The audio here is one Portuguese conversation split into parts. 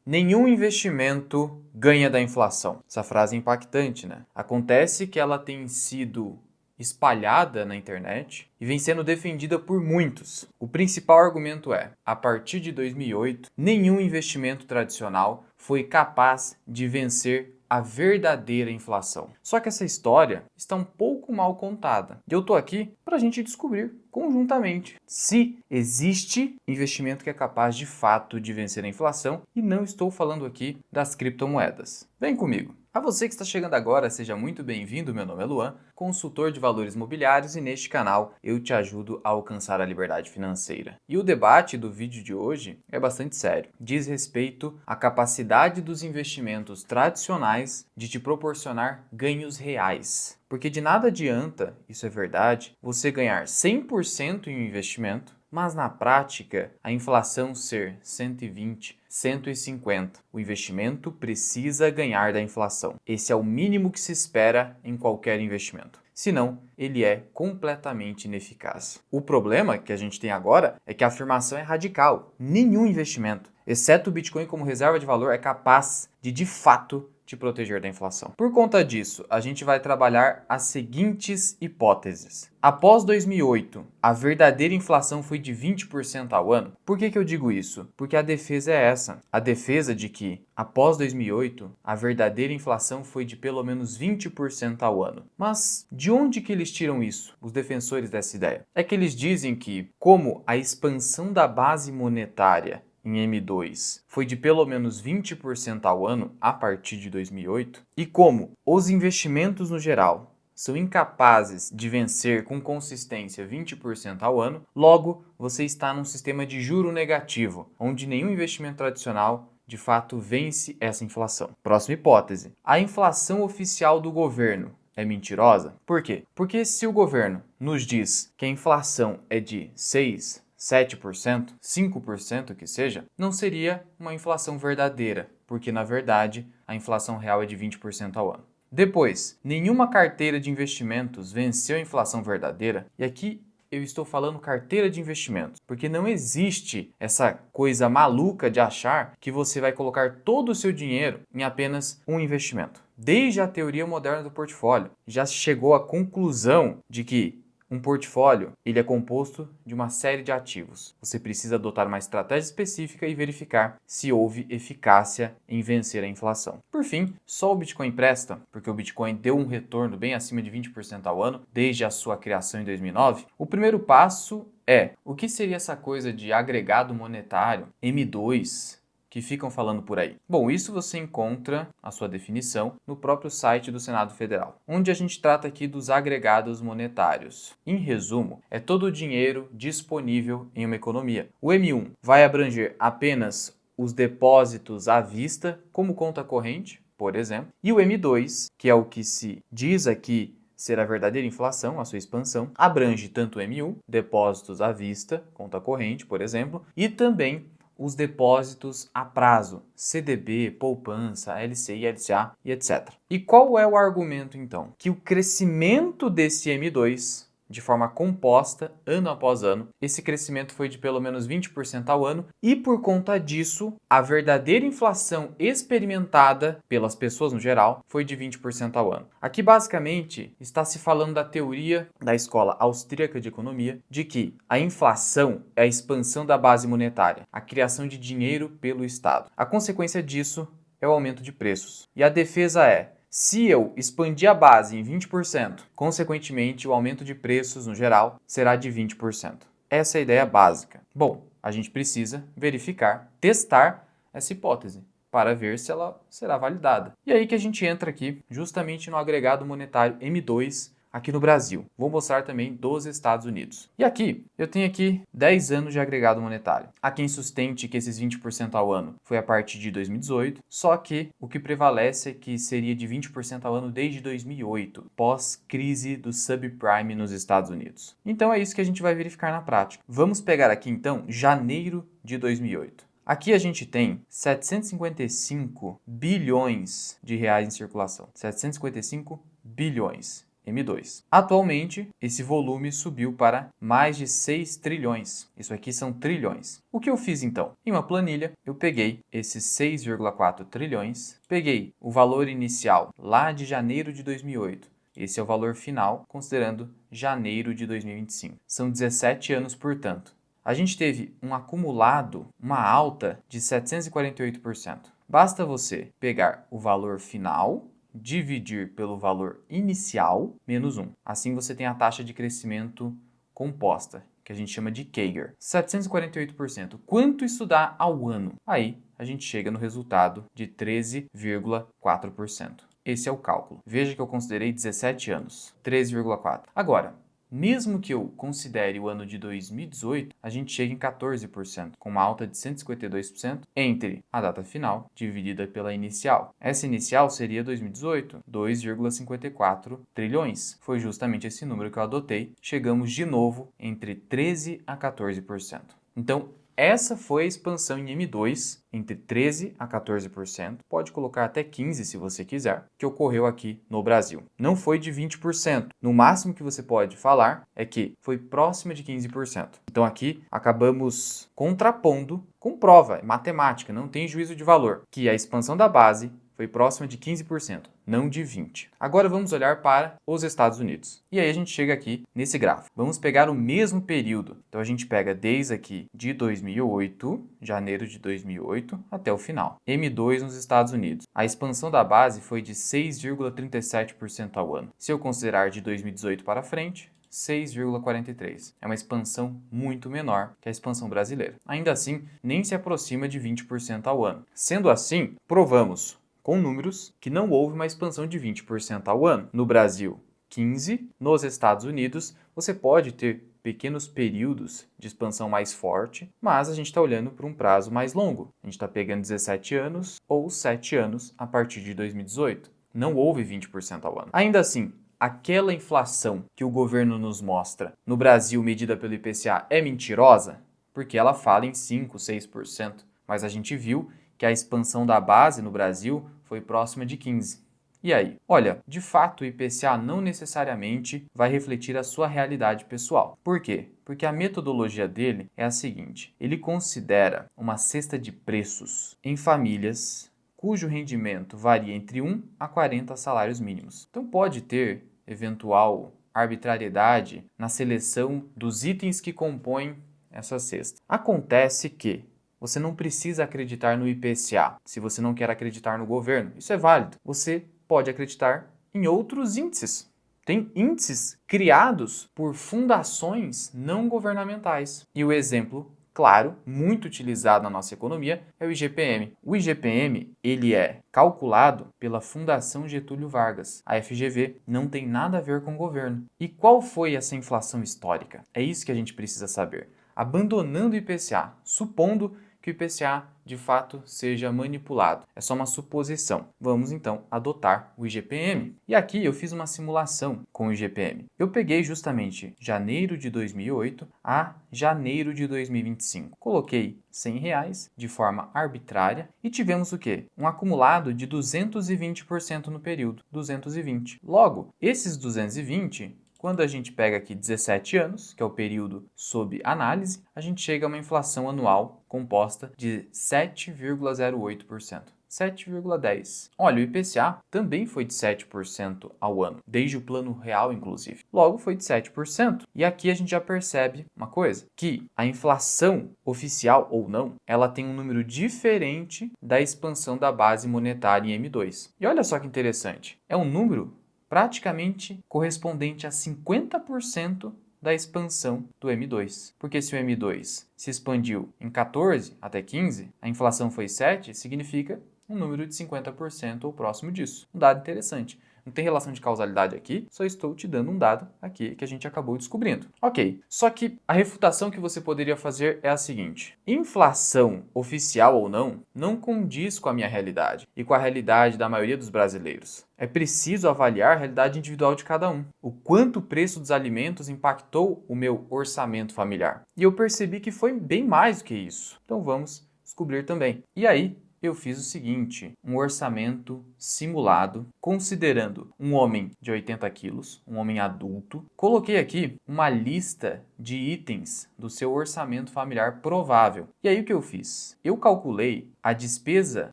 Nenhum investimento ganha da inflação. Essa frase é impactante, né? Acontece que ela tem sido espalhada na internet e vem sendo defendida por muitos. O principal argumento é: a partir de 2008, nenhum investimento tradicional foi capaz de vencer a verdadeira inflação. Só que essa história está um pouco mal contada. E eu tô aqui para a gente descobrir conjuntamente se existe investimento que é capaz de fato de vencer a inflação, e não estou falando aqui das criptomoedas. Vem comigo! A você que está chegando agora, seja muito bem-vindo. Meu nome é Luan, consultor de valores imobiliários, e neste canal eu te ajudo a alcançar a liberdade financeira. E o debate do vídeo de hoje é bastante sério. Diz respeito à capacidade dos investimentos tradicionais de te proporcionar ganhos reais. Porque de nada adianta, isso é verdade, você ganhar 100% em um investimento, mas na prática a inflação ser 120, 150. O investimento precisa ganhar da inflação. Esse é o mínimo que se espera em qualquer investimento. Senão, ele é completamente ineficaz. O problema que a gente tem agora é que a afirmação é radical. Nenhum investimento, exceto o Bitcoin como reserva de valor, é capaz de fato, te proteger da inflação. Por conta disso, a gente vai trabalhar as seguintes hipóteses. Após 2008, a verdadeira inflação foi de 20% ao ano. Por que eu digo isso? Porque a defesa é essa. A defesa de que, após 2008, a verdadeira inflação foi de pelo menos 20% ao ano. Mas de onde que eles tiram isso, os defensores dessa ideia? É que eles dizem que, como a expansão da base monetária em M2 foi de pelo menos 20% ao ano a partir de 2008, e como os investimentos no geral são incapazes de vencer com consistência 20% ao ano, logo você está num sistema de juro negativo, onde nenhum investimento tradicional de fato vence essa inflação. Próxima hipótese: a inflação oficial do governo é mentirosa? Por quê? Porque se o governo nos diz que a inflação é de 6%, 7%, 5% que seja, não seria uma inflação verdadeira, porque na verdade a inflação real é de 20% ao ano. Depois, nenhuma carteira de investimentos venceu a inflação verdadeira, e aqui eu estou falando carteira de investimentos, porque não existe essa coisa maluca de achar que você vai colocar todo o seu dinheiro em apenas um investimento. Desde a teoria moderna do portfólio, já se chegou à conclusão de que um portfólio, ele é composto de uma série de ativos. Você precisa adotar uma estratégia específica e verificar se houve eficácia em vencer a inflação. Por fim, só o Bitcoin presta, porque o Bitcoin deu um retorno bem acima de 20% ao ano desde a sua criação em 2009. O primeiro passo é: o que seria essa coisa de agregado monetário, M2, que ficam falando por aí? Bom, isso você encontra a sua definição no próprio site do Senado Federal, onde a gente trata aqui dos agregados monetários. Em resumo, é todo o dinheiro disponível em uma economia. O M1 vai abranger apenas os depósitos à vista, como conta corrente, por exemplo, e o M2, que é o que se diz aqui ser a verdadeira inflação, a sua expansão, abrange tanto o M1, depósitos à vista, conta corrente, por exemplo, e também os depósitos a prazo, CDB, poupança, LCI, LCA e etc. E qual é o argumento então? Que o crescimento desse M2, de forma composta, ano após ano, esse crescimento foi de pelo menos 20% ao ano, e por conta disso, a verdadeira inflação experimentada pelas pessoas no geral foi de 20% ao ano. Aqui basicamente está se falando da teoria da escola austríaca de economia, de que a inflação é a expansão da base monetária, a criação de dinheiro pelo Estado. A consequência disso é o aumento de preços. E a defesa é: se eu expandir a base em 20%, consequentemente o aumento de preços no geral será de 20%. Essa é a ideia básica. Bom, a gente precisa verificar, testar essa hipótese para ver se ela será validada. E aí que a gente entra aqui justamente no agregado monetário M2 aqui no Brasil. Vou mostrar também dos Estados Unidos. E aqui, eu tenho aqui 10 anos de agregado monetário. Há quem sustente que esses 20% ao ano foi a partir de 2018, só que o que prevalece é que seria de 20% ao ano desde 2008, pós-crise do subprime nos Estados Unidos. Então é isso que a gente vai verificar na prática. Vamos pegar aqui então janeiro de 2008. Aqui a gente tem 755 bilhões de reais em circulação. 755 bilhões. M2. Atualmente, esse volume subiu para mais de 6 trilhões. Isso aqui são trilhões. O que eu fiz então? Em uma planilha, eu peguei esses 6,4 trilhões, peguei o valor inicial lá de janeiro de 2008. Esse é o valor final, considerando janeiro de 2025. São 17 anos, portanto. A gente teve um acumulado, uma alta de 748%. Basta você pegar o valor final, dividir pelo valor inicial, menos 1. Assim você tem a taxa de crescimento composta, que a gente chama de CAGR. 748%. Quanto isso dá ao ano? Aí a gente chega no resultado de 13,4%. Esse é o cálculo. Veja que eu considerei 17 anos. 13,4. Agora, mesmo que eu considere o ano de 2018, a gente chega em 14%, com uma alta de 152% entre a data final dividida pela inicial. Essa inicial seria 2018, 2,54 trilhões. Foi justamente esse número que eu adotei. Chegamos de novo entre 13% a 14%. Então, essa foi a expansão em M2, entre 13% a 14%, pode colocar até 15% se você quiser, que ocorreu aqui no Brasil. Não foi de 20%. No máximo que você pode falar é que foi próxima de 15%. Então aqui acabamos contrapondo com prova, matemática, não tem juízo de valor, que a expansão da base foi próxima de 15%, não de 20%. Agora vamos olhar para os Estados Unidos. E aí a gente chega aqui nesse gráfico. Vamos pegar o mesmo período. Então a gente pega desde aqui de 2008, janeiro de 2008, até o final. M2 nos Estados Unidos. A expansão da base foi de 6,37% ao ano. Se eu considerar de 2018 para frente, 6,43%. É uma expansão muito menor que a expansão brasileira. Ainda assim, nem se aproxima de 20% ao ano. Sendo assim, provamos com números que não houve uma expansão de 20% ao ano. No Brasil, 15%. Nos Estados Unidos, você pode ter pequenos períodos de expansão mais forte, mas a gente está olhando para um prazo mais longo. A gente está pegando 17 anos ou 7 anos a partir de 2018. Não houve 20% ao ano. Ainda assim, aquela inflação que o governo nos mostra no Brasil medida pelo IPCA é mentirosa? Porque ela fala em 5%, 6%, mas a gente viu que a expansão da base no Brasil foi próxima de 15%. E aí? Olha, de fato o IPCA não necessariamente vai refletir a sua realidade pessoal. Por quê? Porque a metodologia dele é a seguinte: ele considera uma cesta de preços em famílias cujo rendimento varia entre 1 a 40 salários mínimos. Então pode ter eventual arbitrariedade na seleção dos itens que compõem essa cesta. Acontece que você não precisa acreditar no IPCA se você não quer acreditar no governo. Isso é válido. Você pode acreditar em outros índices. Tem índices criados por fundações não governamentais. E o exemplo claro, muito utilizado na nossa economia, é o IGPM. O IGPM, ele é calculado pela Fundação Getúlio Vargas. A FGV não tem nada a ver com o governo. E qual foi essa inflação histórica? É isso que a gente precisa saber. Abandonando o IPCA, supondo que o IPCA de fato seja manipulado. É só uma suposição. Vamos então adotar o IGPM. E aqui eu fiz uma simulação com o IGPM. Eu peguei justamente janeiro de 2008 a janeiro de 2025. Coloquei R$100 de forma arbitrária e tivemos o quê? Um acumulado de 220% no período. 220. Logo, esses 220... quando a gente pega aqui 17 anos, que é o período sob análise, a gente chega a uma inflação anual composta de 7,08%. 7,10%. Olha, o IPCA também foi de 7% ao ano, desde o Plano Real, inclusive. Logo, foi de 7%. E aqui a gente já percebe uma coisa, que a inflação oficial ou não, ela tem um número diferente da expansão da base monetária em M2. E olha só que interessante, é um número praticamente correspondente a 50% da expansão do M2. Porque se o M2 se expandiu em 14 até 15, a inflação foi 7, significa um número de 50% ou próximo disso. Um dado interessante. Não tem relação de causalidade aqui, só estou te dando um dado aqui que a gente acabou descobrindo. Ok, só que a refutação que você poderia fazer é a seguinte: inflação oficial ou não, não condiz com a minha realidade e com a realidade da maioria dos brasileiros. É preciso avaliar a realidade individual de cada um. O quanto o preço dos alimentos impactou o meu orçamento familiar. E eu percebi que foi bem mais do que isso. Então vamos descobrir também. E aí, eu fiz o seguinte, um orçamento simulado, considerando um homem de 80 quilos, um homem adulto. Coloquei aqui uma lista de itens do seu orçamento familiar provável. E aí o que eu fiz? Eu calculei a despesa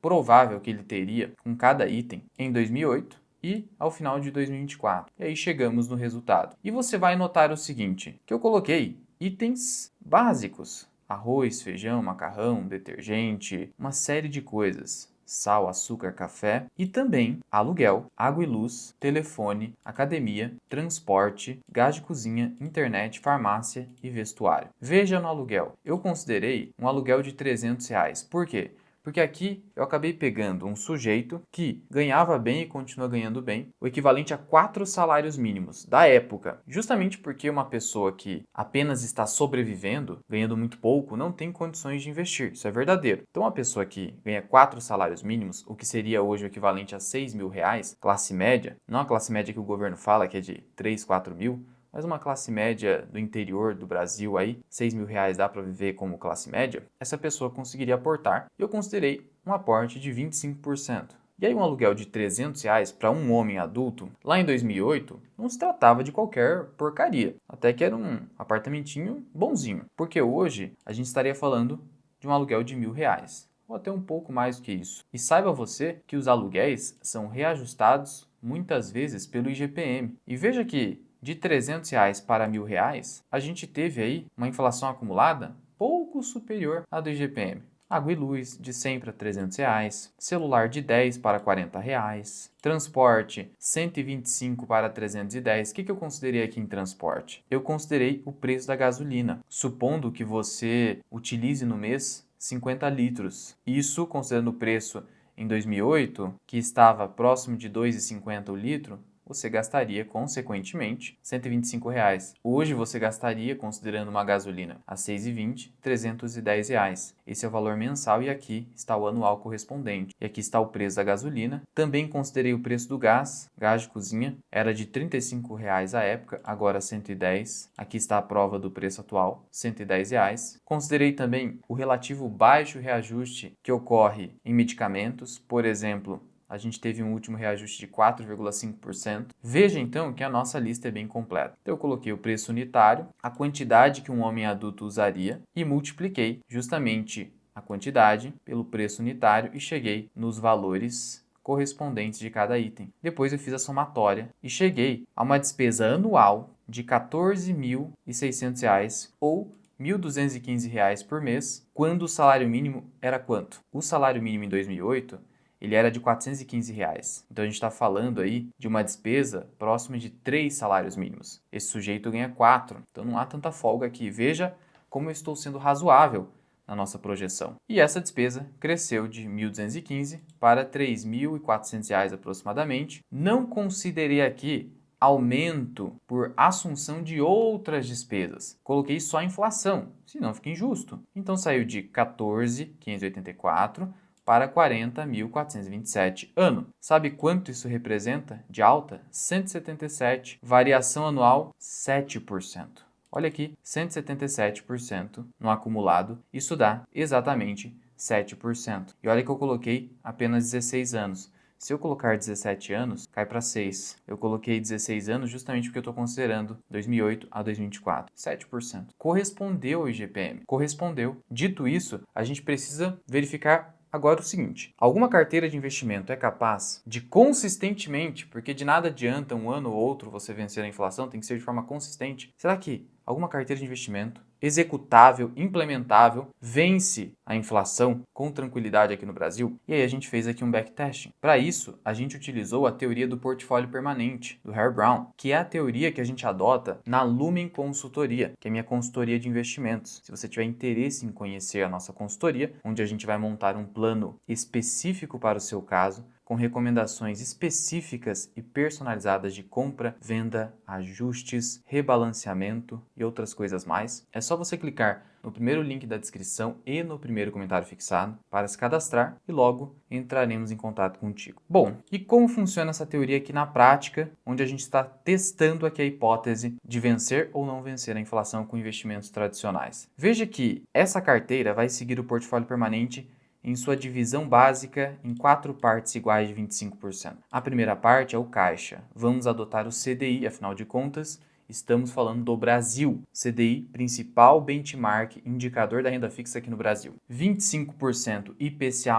provável que ele teria com cada item em 2008 e ao final de 2024. E aí chegamos no resultado. E você vai notar o seguinte, que eu coloquei itens básicos: arroz, feijão, macarrão, detergente, uma série de coisas. Sal, açúcar, café e também aluguel, água e luz, telefone, academia, transporte, gás de cozinha, internet, farmácia e vestuário. Veja no aluguel. Eu considerei um aluguel de R$300. Por quê? Porque aqui eu acabei pegando um sujeito que ganhava bem e continua ganhando bem, o equivalente a 4 salários mínimos da época. Justamente porque uma pessoa que apenas está sobrevivendo, ganhando muito pouco, não tem condições de investir. Isso é verdadeiro. Então, uma pessoa que ganha 4 salários mínimos, o que seria hoje o equivalente a R$6.000, classe média, não a classe média que o governo fala, que é de 3, 4 mil, mas uma classe média do interior do Brasil aí, R$6.000 dá para viver como classe média, essa pessoa conseguiria aportar. E eu considerei um aporte de 25%. E aí um aluguel de R$300 para um homem adulto, lá em 2008, não se tratava de qualquer porcaria. Até que era um apartamentinho bonzinho. Porque hoje a gente estaria falando de um aluguel de R$1.000. Ou até um pouco mais do que isso. E saiba você que os aluguéis são reajustados muitas vezes pelo IGPM. E veja que de R$300 para R$1.000, a gente teve aí uma inflação acumulada pouco superior à do IGPM. Água e luz de R$100 para R$300, celular de R$10 para R$40, transporte 125 para 310. O que eu considerei aqui em transporte? Eu considerei o preço da gasolina, supondo que você utilize no mês 50 litros. Isso considerando o preço em 2008, que estava próximo de R$2,50 o litro, você gastaria, consequentemente, R$125. Hoje você gastaria, considerando uma gasolina a R$6,20, R$310. Esse é o valor mensal e aqui está o anual correspondente. E aqui está o preço da gasolina. Também considerei o preço do gás. Gás de cozinha era de R$35 à época, agora R$110. Aqui está a prova do preço atual, R$110. Considerei também o relativo baixo reajuste que ocorre em medicamentos. Por exemplo, a gente teve um último reajuste de 4,5%. Veja então que a nossa lista é bem completa. Então eu coloquei o preço unitário, a quantidade que um homem adulto usaria e multipliquei justamente a quantidade pelo preço unitário e cheguei nos valores correspondentes de cada item. Depois eu fiz a somatória e cheguei a uma despesa anual de R$14.600 ou R$1.215 por mês, quando o salário mínimo era quanto? O salário mínimo em 2008 ele era de R$415. Então a gente está falando aí de uma despesa próxima de 3 salários mínimos. Esse sujeito ganha 4, então não há tanta folga aqui. Veja como eu estou sendo razoável na nossa projeção. E essa despesa cresceu de 1.215 para R$3.400 aproximadamente. Não considerei aqui aumento por assunção de outras despesas. Coloquei só a inflação, senão fica injusto. Então saiu de 14.584 para 40.427 ano. Sabe quanto isso representa de alta? 177. Variação anual, 7%. Olha aqui, 177% no acumulado. Isso dá exatamente 7%. E olha que eu coloquei apenas 16 anos. Se eu colocar 17 anos, cai para 6. Eu coloquei 16 anos justamente porque eu estou considerando 2008 a 2024. 7%. Correspondeu ao IGPM. Correspondeu. Dito isso, a gente precisa verificar agora o seguinte: alguma carteira de investimento é capaz de consistentemente, porque de nada adianta um ano ou outro você vencer a inflação, tem que ser de forma consistente. Será que alguma carteira de investimento executável, implementável, vence a inflação com tranquilidade aqui no Brasil? E aí a gente fez aqui um backtesting. Para isso, a gente utilizou a teoria do portfólio permanente, do Harry Brown, que é a teoria que a gente adota na Lumen Consultoria, que é a minha consultoria de investimentos. Se você tiver interesse em conhecer a nossa consultoria, onde a gente vai montar um plano específico para o seu caso, com recomendações específicas e personalizadas de compra, venda, ajustes, rebalanceamento e outras coisas mais. É só você clicar no primeiro link da descrição e no primeiro comentário fixado para se cadastrar e logo entraremos em contato contigo. Bom, e como funciona essa teoria aqui na prática, onde a gente está testando aqui a hipótese de vencer ou não vencer a inflação com investimentos tradicionais? Veja que essa carteira vai seguir o portfólio permanente em sua divisão básica em 4 partes iguais de 25%. A primeira parte é o caixa. Vamos adotar o CDI, afinal de contas, estamos falando do Brasil. CDI, principal benchmark, indicador da renda fixa aqui no Brasil. 25% IPCA+,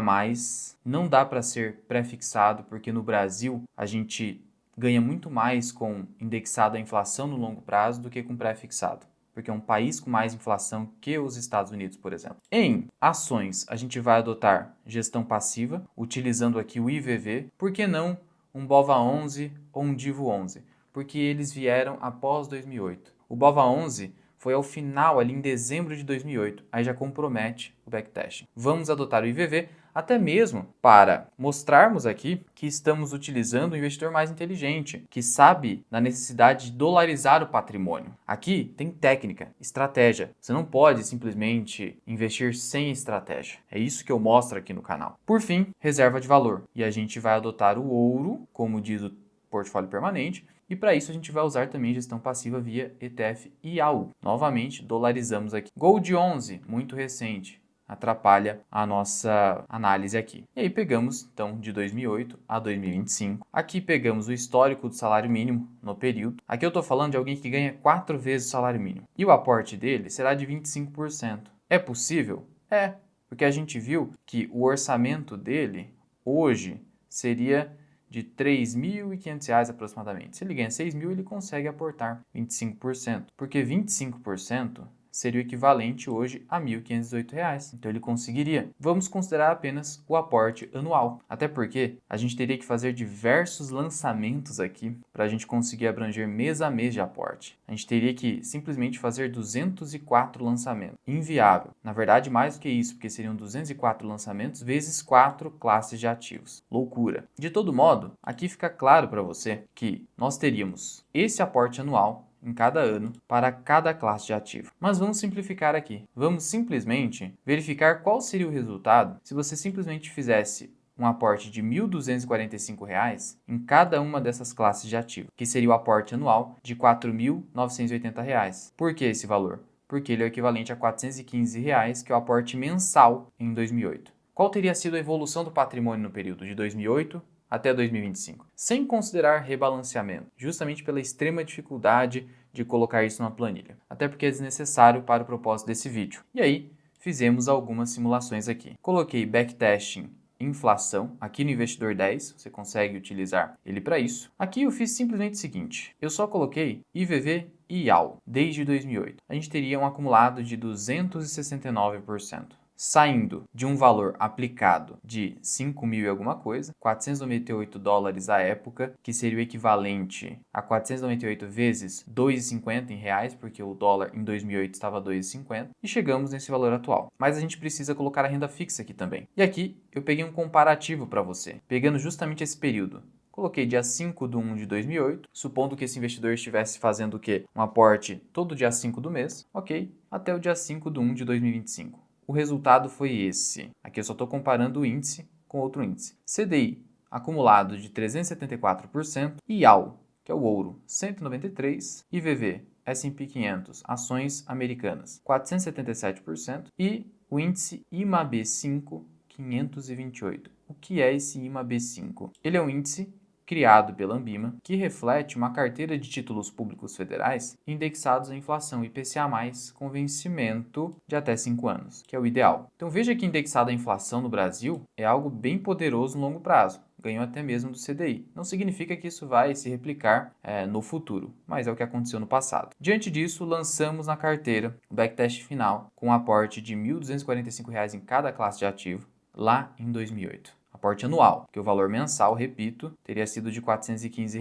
não dá para ser pré-fixado, porque no Brasil a gente ganha muito mais com indexado à inflação no longo prazo do que com pré-fixado, porque é um país com mais inflação que os Estados Unidos, por exemplo. Em ações, a gente vai adotar gestão passiva, utilizando aqui o IVV. Por que não um BOVA11 ou um DIVO11? Porque eles vieram após 2008. O BOVA11 foi ao final, ali em dezembro de 2008. Aí já compromete o backtesting. Vamos adotar o IVV até mesmo para mostrarmos aqui que estamos utilizando um investidor mais inteligente, que sabe da necessidade de dolarizar o patrimônio. Aqui tem técnica, estratégia. Você não pode simplesmente investir sem estratégia. É isso que eu mostro aqui no canal. Por fim, reserva de valor. E a gente vai adotar o ouro, como diz o portfólio permanente, e para isso a gente vai usar também gestão passiva via ETF IAU. Novamente, dolarizamos aqui. Gold 11, muito recente, atrapalha a nossa análise aqui. E aí pegamos, então, de 2008 a 2025. Aqui pegamos o histórico do salário mínimo no período. Aqui eu estou falando de alguém que ganha 4 vezes o salário mínimo. E o aporte dele será de 25%. É possível? É, porque a gente viu que o orçamento dele hoje seria de R$ 3.500 aproximadamente. Se ele ganha 6.000, ele consegue aportar 25%, porque 25% seria o equivalente hoje a R$ 1.518. Então ele conseguiria. Vamos considerar apenas o aporte anual, até porque a gente teria que fazer diversos lançamentos aqui para a gente conseguir abranger mês a mês de aporte. A gente teria que simplesmente fazer 204 lançamentos. Inviável. Na verdade, mais do que isso, porque seriam 204 lançamentos vezes 4 classes de ativos. Loucura. De todo modo, aqui fica claro para você que nós teríamos esse aporte anual em cada ano para cada classe de ativo. Mas vamos simplificar aqui. Vamos simplesmente verificar qual seria o resultado se você simplesmente fizesse um aporte de R$ 1.245 em cada uma dessas classes de ativo, que seria o aporte anual de R$ 4.980. Por que esse valor? Porque ele é o equivalente a R$ 415, que é o aporte mensal em 2008. Qual teria sido a evolução do patrimônio no período de 2008 até 2025, sem considerar rebalanceamento, justamente pela extrema dificuldade de colocar isso numa planilha, até porque é desnecessário para o propósito desse vídeo. E aí, fizemos algumas simulações aqui. Coloquei backtesting inflação aqui no Investidor 10, você consegue utilizar ele para isso. Aqui eu fiz simplesmente o seguinte, eu só coloquei IVV e IAU desde 2008. A gente teria um acumulado de 269%. Saindo de um valor aplicado de 5.000 e alguma coisa, $498 à época, que seria o equivalente a 498 vezes 2,50 em reais, porque o dólar em 2008 estava 2,50, e chegamos nesse valor atual. Mas a gente precisa colocar a renda fixa aqui também. E aqui eu peguei um comparativo para você, pegando justamente esse período. Coloquei dia 5/1 de 2008, supondo que esse investidor estivesse fazendo o quê? Um aporte todo dia 5 do mês, ok? Até o dia 5/1 de 2025. O resultado foi esse. Aqui eu só estou comparando o índice com outro índice. CDI acumulado de 374%, IAU, que é o ouro, 193%, IVV, S&P 500, ações americanas, 477% e o índice IMAB5, 528%. O que é esse IMAB5? Ele é um índice criado pela Anbima, que reflete uma carteira de títulos públicos federais indexados à inflação IPCA+, com vencimento de até 5 anos, que é o ideal. Então veja que indexado à inflação no Brasil é algo bem poderoso no longo prazo. Ganhou até mesmo do CDI. Não significa que isso vai se replicar no futuro, mas é o que aconteceu no passado. Diante disso, lançamos na carteira o backtest final com um aporte de R$ 1.245 em cada classe de ativo, lá em 2008. Aporte anual, que o valor mensal, repito, teria sido de R$ 415.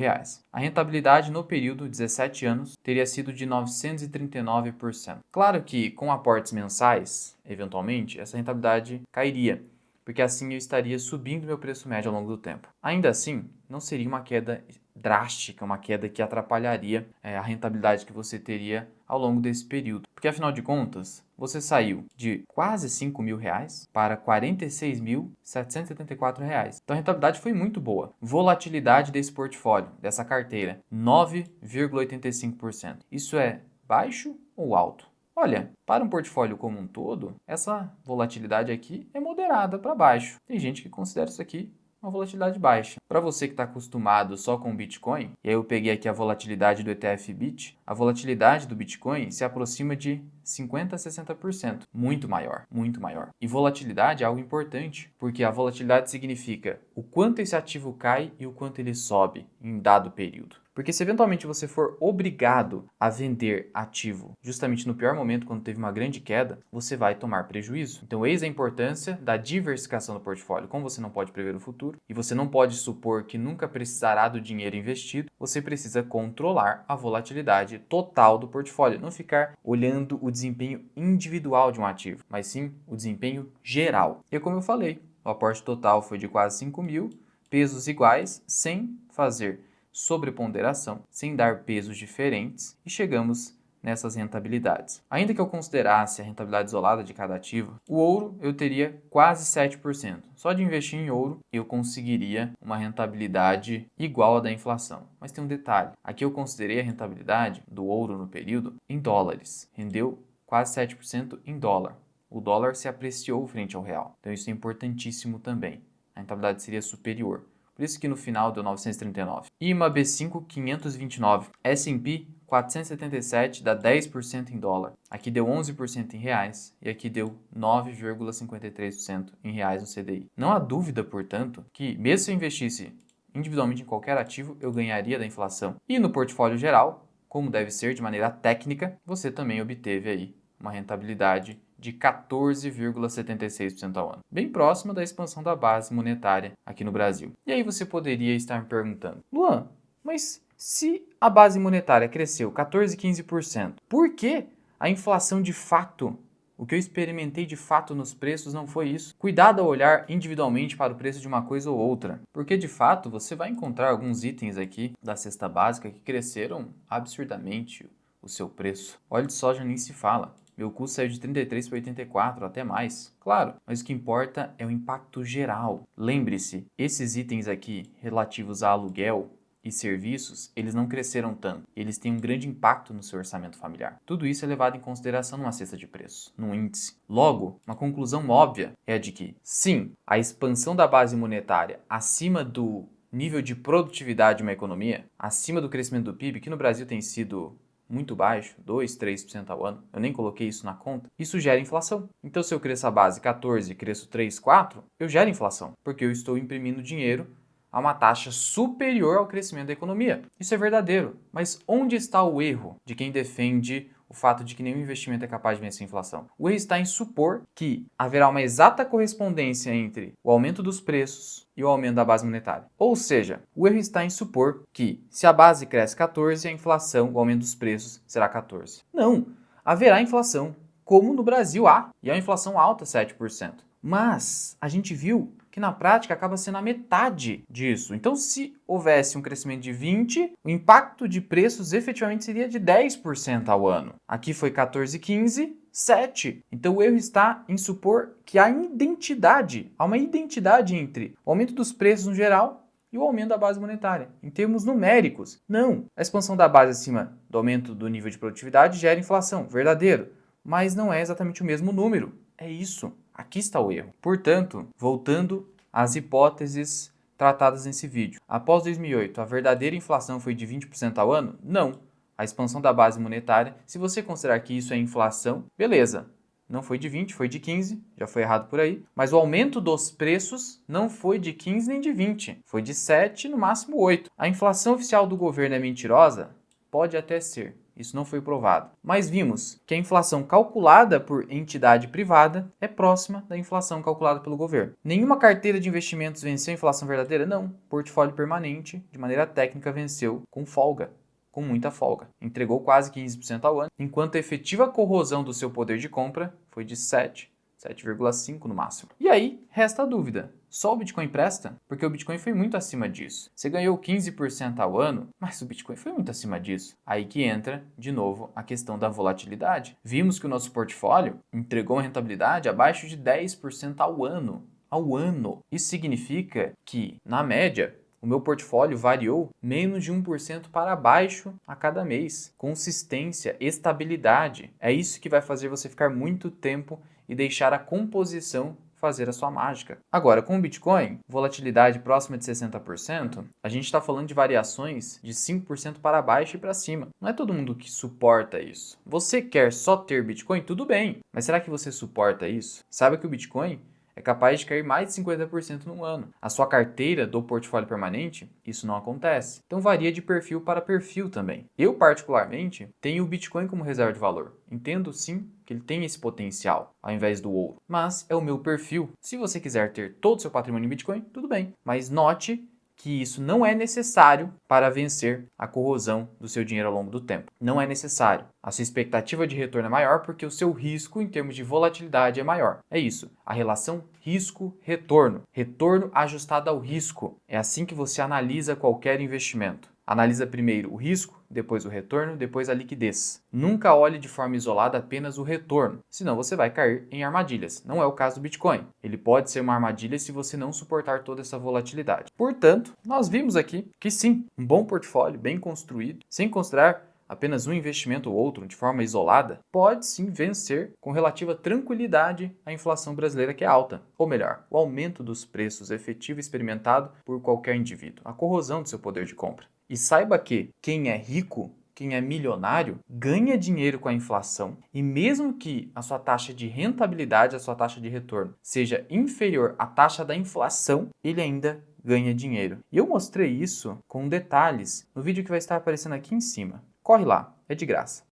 A rentabilidade no período, 17 anos, teria sido de 939%. Claro que com aportes mensais, eventualmente, essa rentabilidade cairia, porque assim eu estaria subindo meu preço médio ao longo do tempo. Ainda assim, não seria uma queda drástica, uma queda que atrapalharia a rentabilidade que você teria ao longo desse período. Porque, afinal de contas, você saiu de quase R$ 5.000 para R$ 46.774. Então, a rentabilidade foi muito boa. Volatilidade desse portfólio, dessa carteira, 9,85%. Isso é baixo ou alto? Olha, para um portfólio como um todo, essa volatilidade aqui é moderada para baixo. Tem gente que considera isso aqui uma volatilidade baixa. Para você que está acostumado só com o Bitcoin, e aí eu peguei aqui a volatilidade do ETF BIT, a volatilidade do Bitcoin se aproxima de 50% a 60%, muito maior, muito maior. E volatilidade é algo importante, porque a volatilidade significa o quanto esse ativo cai e o quanto ele sobe em dado período. Porque se eventualmente você for obrigado a vender ativo justamente no pior momento, quando teve uma grande queda, você vai tomar prejuízo. Então, eis a importância da diversificação do portfólio. Como você não pode prever o futuro e você não pode supor que nunca precisará do dinheiro investido, você precisa controlar a volatilidade total do portfólio. Não ficar olhando o desempenho individual de um ativo, mas sim o desempenho geral. E como eu falei, o aporte total foi de quase 5 mil, pesos iguais, sem fazer sobreponderação, sem dar pesos diferentes, e chegamos nessas rentabilidades. Ainda que eu considerasse a rentabilidade isolada de cada ativo, o ouro eu teria quase 7%. Só de investir em ouro eu conseguiria uma rentabilidade igual à da inflação. Mas tem um detalhe, aqui eu considerei a rentabilidade do ouro no período em dólares, rendeu quase 7% em dólar. O dólar se apreciou frente ao real, então isso é importantíssimo também. A rentabilidade seria superior. Por isso que no final deu 939. IMA B5 529. S&P 477 dá 10% em dólar. Aqui deu 11% em reais e aqui deu 9,53% em reais no CDI. Não há dúvida, portanto, que mesmo se eu investisse individualmente em qualquer ativo, eu ganharia da inflação. E no portfólio geral, como deve ser de maneira técnica, você também obteve aí uma rentabilidade de 14,76% ao ano, bem próxima da expansão da base monetária aqui no Brasil. E aí você poderia estar me perguntando, Luan, mas se a base monetária cresceu 14, 15%, por que a inflação de fato, o que eu experimentei de fato nos preços não foi isso? Cuidado ao olhar individualmente para o preço de uma coisa ou outra, porque de fato você vai encontrar alguns itens aqui da cesta básica que cresceram absurdamente o seu preço. Óleo de soja nem se fala. Meu custo saiu de 33 para 84, até mais. Claro, mas o que importa é o impacto geral. Lembre-se, esses itens aqui relativos a aluguel e serviços, eles não cresceram tanto. Eles têm um grande impacto no seu orçamento familiar. Tudo isso é levado em consideração numa cesta de preços, num índice. Logo, uma conclusão óbvia é a de que, sim, a expansão da base monetária acima do nível de produtividade de uma economia, acima do crescimento do PIB, que no Brasil tem sido muito baixo, 2, 3% ao ano, eu nem coloquei isso na conta, isso gera inflação. Então, se eu cresço a base 14 e cresço 3, 4, eu gero inflação, porque eu estou imprimindo dinheiro a uma taxa superior ao crescimento da economia. Isso é verdadeiro, mas onde está o erro de quem defende o fato de que nenhum investimento é capaz de vencer a inflação? O erro está em supor que haverá uma exata correspondência entre o aumento dos preços e o aumento da base monetária. Ou seja, o erro está em supor que se a base cresce 14, a inflação, o aumento dos preços, será 14. Não, haverá inflação, como no Brasil há, e é uma inflação alta, 7%. Mas a gente viu que na prática acaba sendo a metade disso. Então, se houvesse um crescimento de 20, o impacto de preços efetivamente seria de 10% ao ano. Aqui foi 14, 15, 7. Então, o erro está em supor que há uma identidade entre o aumento dos preços no geral e o aumento da base monetária, em termos numéricos. Não. A expansão da base acima do aumento do nível de produtividade gera inflação, verdadeiro. Mas não é exatamente o mesmo número. É isso. Aqui está o erro. Portanto, voltando às hipóteses tratadas nesse vídeo. Após 2008, a verdadeira inflação foi de 20% ao ano? Não. A expansão da base monetária, se você considerar que isso é inflação, beleza. Não foi de 20, foi de 15, já foi errado por aí. Mas o aumento dos preços não foi de 15 nem de 20, foi de 7, no máximo 8. A inflação oficial do governo é mentirosa? Pode até ser. Isso não foi provado. Mas vimos que a inflação calculada por entidade privada é próxima da inflação calculada pelo governo. Nenhuma carteira de investimentos venceu a inflação verdadeira? Não. Portfólio permanente, de maneira técnica, venceu com folga. Com muita folga. Entregou quase 15% ao ano, enquanto a efetiva corrosão do seu poder de compra foi de 7,5 no máximo. E aí, resta a dúvida. Só o Bitcoin presta? Porque o Bitcoin foi muito acima disso. Você ganhou 15% ao ano, mas o Bitcoin foi muito acima disso. Aí que entra, de novo, a questão da volatilidade. Vimos que o nosso portfólio entregou uma rentabilidade abaixo de 10% ao ano. Ao ano. Isso significa que, na média, o meu portfólio variou menos de 1% para baixo a cada mês. Consistência, estabilidade, é isso que vai fazer você ficar muito tempo e deixar a composição fazer a sua mágica. Agora, com o Bitcoin, volatilidade próxima de 60%, a gente está falando de variações de 5% para baixo e para cima. Não é todo mundo que suporta isso. Você quer só ter Bitcoin? Tudo bem, mas será que você suporta isso? Saiba que o Bitcoin é capaz de cair mais de 50% num ano. A sua carteira do portfólio permanente, isso não acontece. Então varia de perfil para perfil também. Eu, particularmente, tenho o Bitcoin como reserva de valor. Entendo sim que ele tem esse potencial, ao invés do ouro. Mas é o meu perfil. Se você quiser ter todo o seu patrimônio em Bitcoin, tudo bem. Mas note que isso não é necessário para vencer a corrosão do seu dinheiro ao longo do tempo. Não é necessário. A sua expectativa de retorno é maior porque o seu risco em termos de volatilidade é maior. É isso. A relação risco-retorno. Retorno ajustado ao risco. É assim que você analisa qualquer investimento. Analisa primeiro o risco, depois o retorno, depois a liquidez. Nunca olhe de forma isolada apenas o retorno, senão você vai cair em armadilhas. Não é o caso do Bitcoin. Ele pode ser uma armadilha se você não suportar toda essa volatilidade. Portanto, nós vimos aqui que sim, um bom portfólio bem construído, sem considerar apenas um investimento ou outro de forma isolada, pode sim vencer com relativa tranquilidade a inflação brasileira que é alta. Ou melhor, o aumento dos preços efetivo experimentado por qualquer indivíduo, a corrosão do seu poder de compra. E saiba que quem é rico, quem é milionário, ganha dinheiro com a inflação e mesmo que a sua taxa de rentabilidade, a sua taxa de retorno, seja inferior à taxa da inflação, ele ainda ganha dinheiro. E eu mostrei isso com detalhes no vídeo que vai estar aparecendo aqui em cima. Corre lá, é de graça.